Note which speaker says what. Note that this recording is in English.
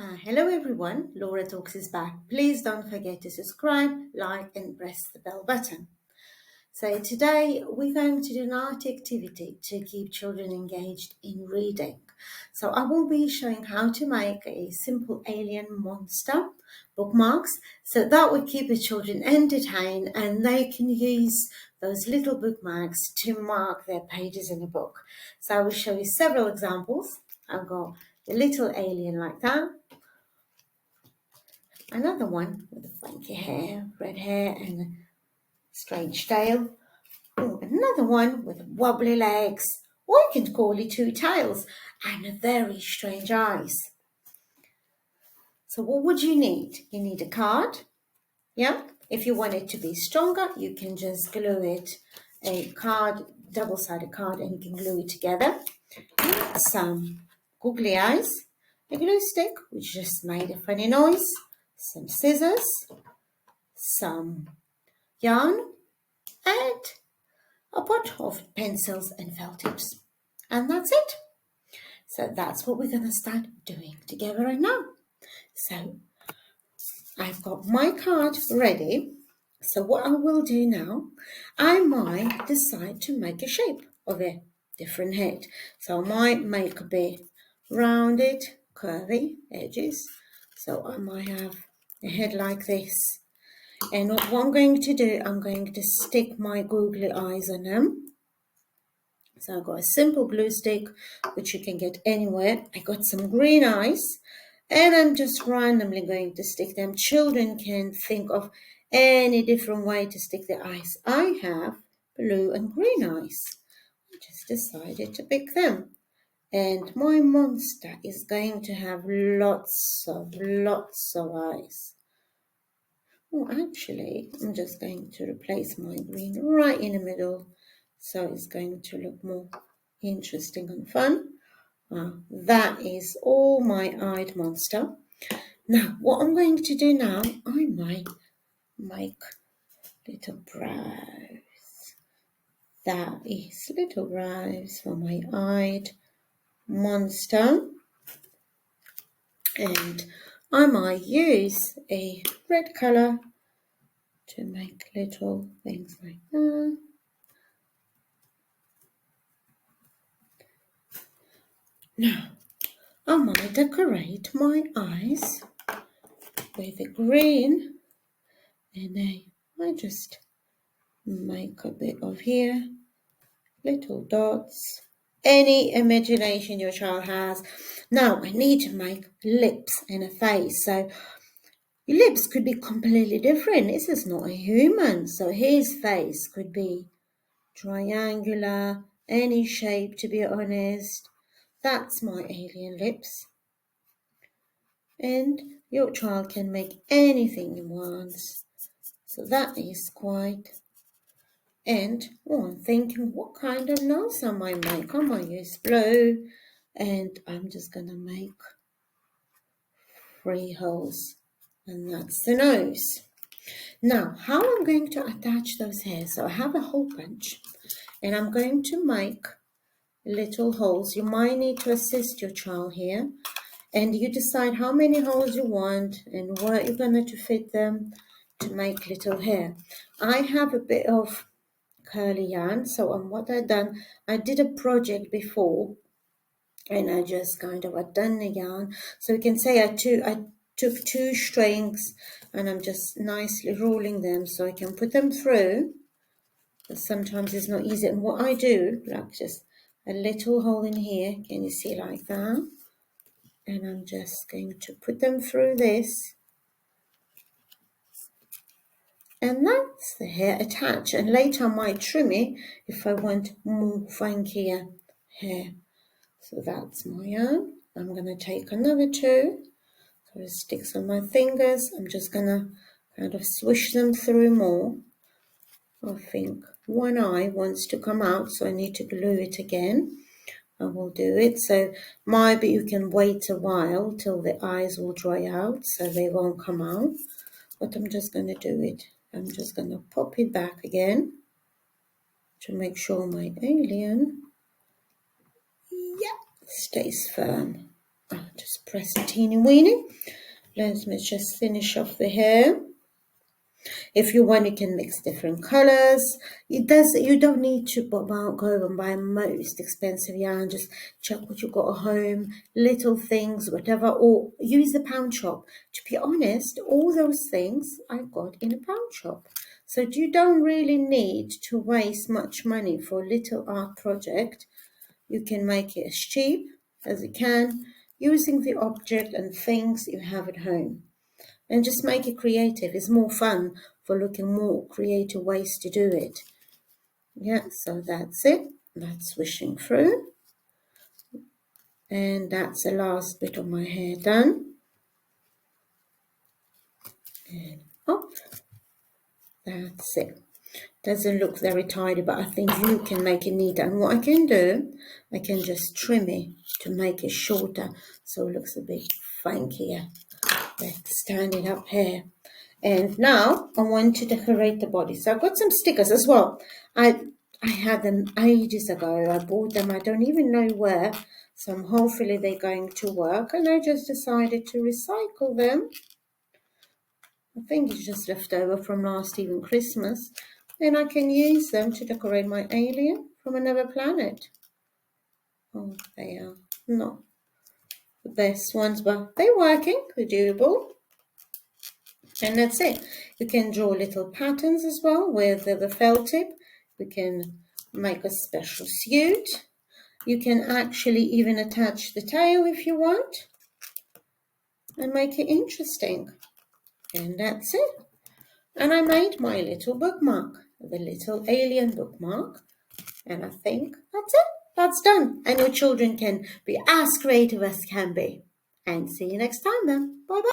Speaker 1: Hello everyone, Laura Talks is back. Please don't forget to subscribe, like and press the bell button. So today we're going to do an art activity to keep children engaged in reading. So I will be showing how to make a simple alien monster bookmarks so that will keep the children entertained and they can use those little bookmarks to mark their pages in a book. So I will show you several examples. I've got the little alien like that. Another one with the funky hair, red hair and a strange tail. Oh, another one with wobbly legs, or you can call it two tails and a very strange eyes. So what would you need? You need a card. Yeah. If you want it to be stronger, you can just glue it, a card, double-sided card, and you can glue it together. Some googly eyes, a glue stick, which just made a funny noise, some scissors, some yarn, and a pot of pencils and felt tips. And that's it. So that's what we're going to start doing together right now. So I've got my card ready. So what I will do now, I might decide to make a shape of a different head. So I might make a bit rounded, curvy edges. So I might have a head like this. And what I'm going to do, I'm going to stick my googly eyes on them. So I've got a simple glue stick, which you can get anywhere. I got some green eyes, and I'm just randomly going to stick them. Children can think of any different way to stick their eyes. I have blue and green eyes. I just decided to pick them. And my monster is going to have lots of eyes. Oh, actually, I'm just going to replace my green right in the middle, so it's going to look more interesting and fun. That is all my eyed monster. Now, what I'm going to do now, I might make little brows. That is little brows for my eyed monster. And I might use a red colour to make little things like that. Now, I might decorate my eyes with a green, and I just make a bit of here, little dots, any imagination your child has. Now, I need to make lips and a face, so your lips could be completely different. This is not a human, so his face could be triangular, any shape, to be honest. That's my alien lips. And your child can make anything he wants. So that is quite. And I'm thinking, what kind of nose I might make? I might use blue, and I'm just going to make 3 holes, and that's the nose. Now, how I'm going to attach those hairs? So I have a hole punch, and I'm going to make little holes. You might need to assist your child here, and you decide how many holes you want and where you're going to fit them to make little hair. I have a bit of curly yarn, so what I've done, I did a project before, and I just kind of done the yarn. So you can say I took 2 strings, and I'm just nicely rolling them so I can put them through. But sometimes it's not easy, and what I do, like just a little hole in here, can you see, like that? And I'm just going to put them through this. And that's the hair attached. And later I might trim it if I want more funkier hair. So that's my yarn. I'm going to take another 2. So it sticks on my fingers. I'm just going to kind of swish them through more. I think one eye wants to come out, so I need to glue it again. I will do it. So maybe you can wait a while till the eyes will dry out so they won't come out. But I'm just going to do it. I'm just going to pop it back again to make sure my alien stays firm. Just press a teeny weeny. Let me just finish off the hair. If you want, you can mix different colors. You don't need to go and buy most expensive yarn. Just check what you got at home, little things, whatever, or use the pound shop. To be honest, all those things I got in a pound shop. So you don't really need to waste much money for a little art project. You can make it as cheap as you can using the object and things you have at home. And just make it creative. It's more fun for looking more creative ways to do it. Yeah, so that's it. That's swishing through. And that's the last bit of my hair done. And up. That's it. Doesn't look very tidy, but I think you can make it neater. And what I can do, I can just trim it to make it shorter so it looks a bit funkier. Let's stand it up here. And now I want to decorate the body. So I've got some stickers as well. I had them ages ago. I bought them. I don't even know where. So hopefully they're going to work. And I just decided to recycle them. I think it's just left over from last even Christmas. And I can use them to decorate my alien from another planet. Oh, they are not the best ones, but they're working. They're doable. And that's it. You can draw little patterns as well with the felt tip. We can make a special suit. You can actually even attach the tail if you want and make it interesting. And that's it. And I made my little bookmark, the little alien bookmark. And I think that's it. That's done. And your children can be as creative as can be. And see you next time then. Bye-bye.